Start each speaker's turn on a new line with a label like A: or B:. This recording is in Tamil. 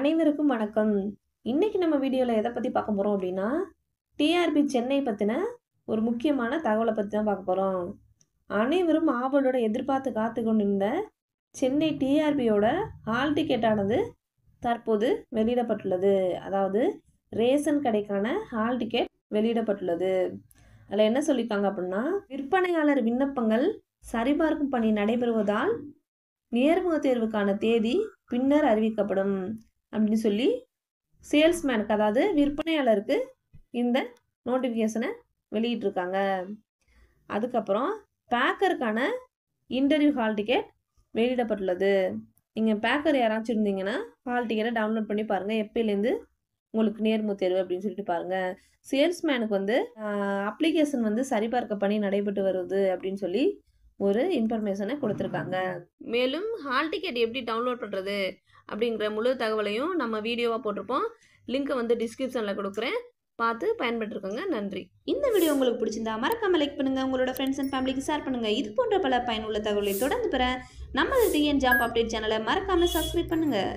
A: அனைவருக்கும் வணக்கம். இன்னைக்கு நம்ம வீடியோல எத பத்தி பார்க்க போறோம் அப்படின்னா, டிஆர்பி சென்னை பத்தின ஒரு முக்கியமான தகவல பத்தி தான் பார்க்க போறோம். அனைவரும் ஆவலோட எதிர்பார்த்து காத்து கொண்டிருந்த சென்னை டிஆர்பியோட ஹால் டிக்கெட் ஆனது தற்போது வெளியிடப்பட்டுள்ளது. அதாவது ரேஷன் கடைக்கான ஹால் டிக்கெட் வெளியிடப்பட்டுள்ளது. அதில் என்ன சொல்லியிருக்காங்க அப்படின்னா, விற்பனையாளர் விண்ணப்பங்கள் சரிபார்க்கும் பணி நடைபெறுவதால் நேர்முக தேர்வுக்கான தேதி பின்னர் அறிவிக்கப்படும் அப்படின்னு சொல்லி சேல்ஸ்மேனுக்கு, அதாவது விற்பனையாளருக்கு இந்த நோட்டிஃபிகேஷனை வெளியிட்டிருக்காங்க. அதுக்கப்புறம் பேக்கருக்கான இன்டர்வியூ ஹால் டிக்கெட் வெளியிடப்பட்டுள்ளது. நீங்கள் பேக்கர் யாராச்சும் இருந்தீங்கன்னா ஹால் டிக்கெட்டை டவுன்லோட் பண்ணி பாருங்கள், எப்போலேருந்து உங்களுக்கு நேர்முக தேர்வு அப்படின்னு சொல்லிட்டு பாருங்கள். சேல்ஸ்மேனுக்கு அப்ளிகேஷன் சரிபார்க்க பணி நடைபெற்று வருது அப்படின்னு சொல்லி ஒரு இன்ஃபர்மேஷனை கொடுத்துருக்காங்க. மேலும் ஹால் டிக்கெட் எப்படி டவுன்லோட் பண்ணுறது அப்படிங்கிற முழு தகவலையும் நம்ம வீடியோவாக போட்டிருப்போம். லிங்க்கை டிஸ்கிரிப்ஷனில் கொடுக்குறேன், பார்த்து பயன்பெற்றுக்கோங்க. நன்றி. இந்த வீடியோ உங்களுக்கு பிடிச்சிருந்தா மறக்காம லைக் பண்ணுங்கள், உங்களோட ஃப்ரெண்ட்ஸ் அண்ட் ஃபேமிலிக்கு ஷேர் பண்ணுங்கள். இது போன்ற பல பயனுள்ள தகவலை தொடர்ந்து பெற நமது டிஎன் ஜாப் அப்டேட் சேனலை மறக்காமல் சப்ஸ்கிரைப் பண்ணுங்கள்.